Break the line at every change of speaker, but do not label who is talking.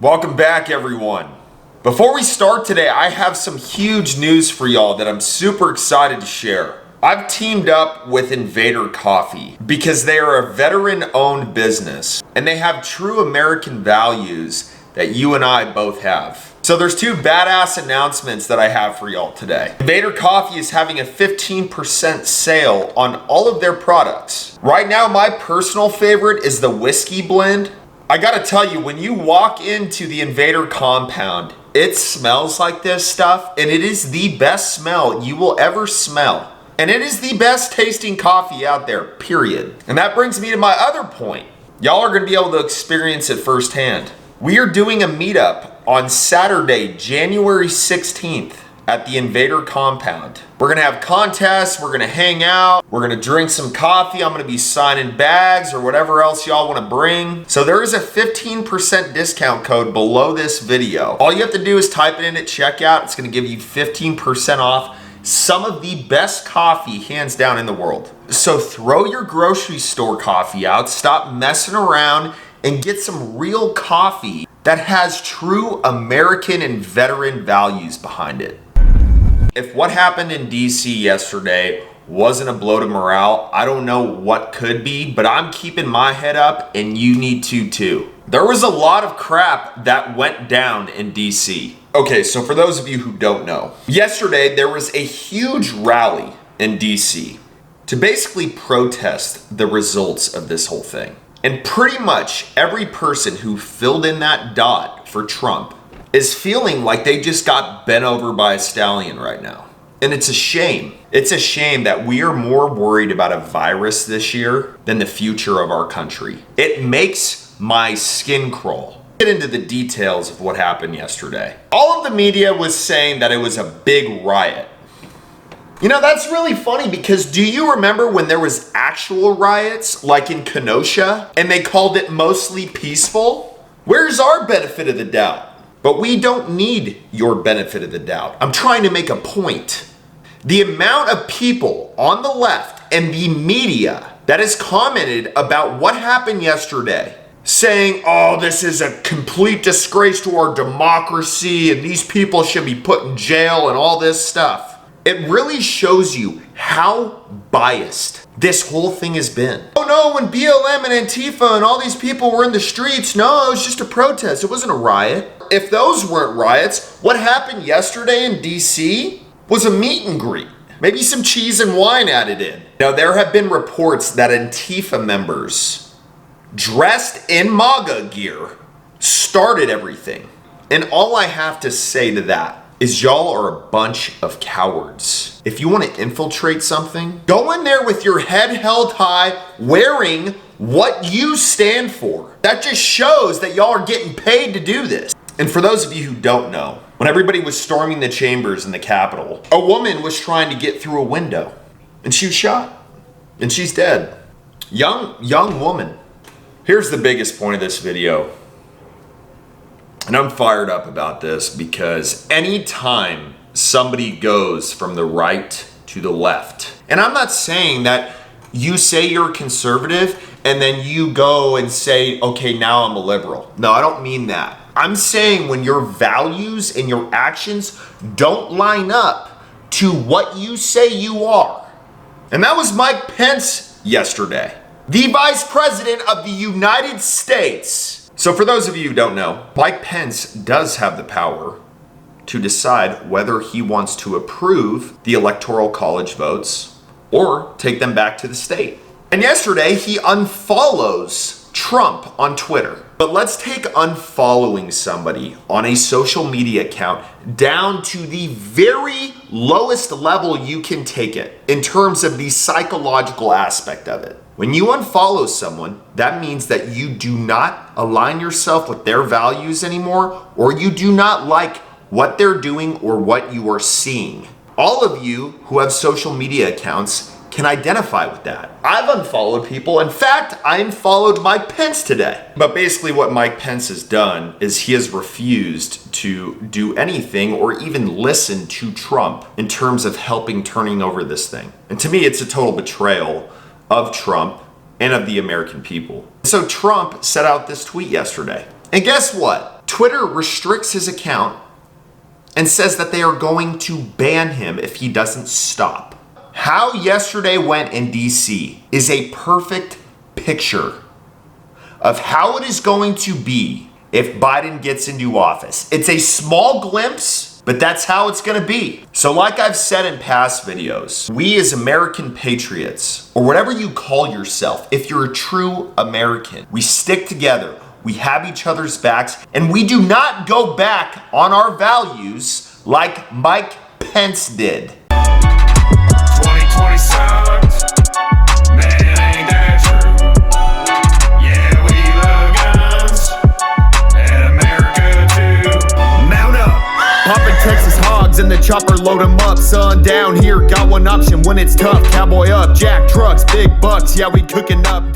Welcome back, everyone. Before we start today, I have some huge news for y'all that I'm super excited to share. I've teamed up with Invader Coffee because they are a veteran-owned business and they have true American values that you and I both have. So there's two badass announcements that I have for y'all today. Invader Coffee is having a 15% sale on all of their products. Right now, my personal favorite is the whiskey blend. I gotta tell you, when you walk into the Invader compound, it smells like this stuff, and it is the best smell you will ever smell. And it is the best tasting coffee out there, period. And that brings me to my other point. Y'all are gonna be able to experience it firsthand. We are doing a meetup on Saturday, January 16th at the Invader compound. We're gonna have contests, we're gonna hang out, we're gonna drink some coffee, I'm gonna be signing bags or whatever else y'all wanna bring. So there is a 15% discount code below this video. All you have to do is type it in at checkout. It's gonna give you 15% off some of the best coffee, hands down, in the world. So throw your grocery store coffee out, stop messing around, and get some real coffee that has true American and veteran values behind it. If what happened in DC yesterday wasn't a blow to morale, I don't know what could be, but I'm keeping my head up and you need to too. There was a lot of crap that went down in DC. Okay, so for those of you who don't know, yesterday there was a huge rally in DC to basically protest the results of this whole thing. And pretty much every person who filled in that dot for Trump is feeling like they just got bent over by a stallion right now. And it's a shame. It's a shame that we are more worried about a virus this year than the future of our country. It makes my skin crawl. Get into the details of what happened yesterday. All of the media was saying that it was a big riot. You know, that's really funny because do you remember when there was actual riots like in Kenosha and they called it mostly peaceful? Where's our benefit of the doubt? But we don't need your benefit of the doubt. I'm trying to make a point. The amount of people on the left and the media that has commented about what happened yesterday, saying, oh, this is a complete disgrace to our democracy and these people should be put in jail and all this stuff. It really shows you how biased this whole thing has been. Oh no, when BLM and Antifa and all these people were in the streets, no, it was just a protest. It wasn't a riot. If those weren't riots, what happened yesterday in DC was a meet and greet. Maybe some cheese and wine added in. Now, there have been reports that Antifa members dressed in MAGA gear started everything. And all I have to say to that is y'all are a bunch of cowards. If you want to infiltrate something, go in there with your head held high, wearing what you stand for. That just shows that y'all are getting paid to do this. And for those of you who don't know, when everybody was storming the chambers in the Capitol, a woman was trying to get through a window and she was shot and she's dead. Young woman. Here's the biggest point of this video. And I'm fired up about this because anytime somebody goes from the right to the left, and I'm not saying that you say you're a conservative and then you go and say, okay, now I'm a liberal. No, I don't mean that. I'm saying when your values and your actions don't line up to what you say you are. And that was Mike Pence yesterday, the Vice President of the United States. So for those of you who don't know, Mike Pence does have the power to decide whether he wants to approve the Electoral College votes or take them back to the state. And yesterday he unfollows Trump on Twitter. But let's take unfollowing somebody on a social media account down to the very lowest level you can take it in terms of the psychological aspect of it. When you unfollow someone, that means that you do not align yourself with their values anymore, or you do not like what they're doing or what you are seeing. All of you who have social media accounts can identify with that. I've unfollowed people. In fact, I unfollowed Mike Pence today. But basically what Mike Pence has done is he has refused to do anything or even listen to Trump in terms of helping turning over this thing. And to me, it's a total betrayal of Trump and of the American people. So Trump set out this tweet yesterday. And guess what? Twitter restricts his account and says that they are going to ban him if he doesn't stop. How yesterday went in DC is a perfect picture of how it is going to be if Biden gets into office. It's a small glimpse, but that's how it's gonna be. So like I've said in past videos, we as American patriots, or whatever you call yourself, if you're a true American, we stick together, we have each other's backs, and we do not go back on our values like Mike Pence did.
2020 sucks. Man, ain't that true? Yeah, we love guns. And America too. Mount up. Poppin' Texas hogs in the chopper, load 'em up. Sun down here, got one option when it's tough. Cowboy up, jack trucks, big bucks. Yeah, we cooking up.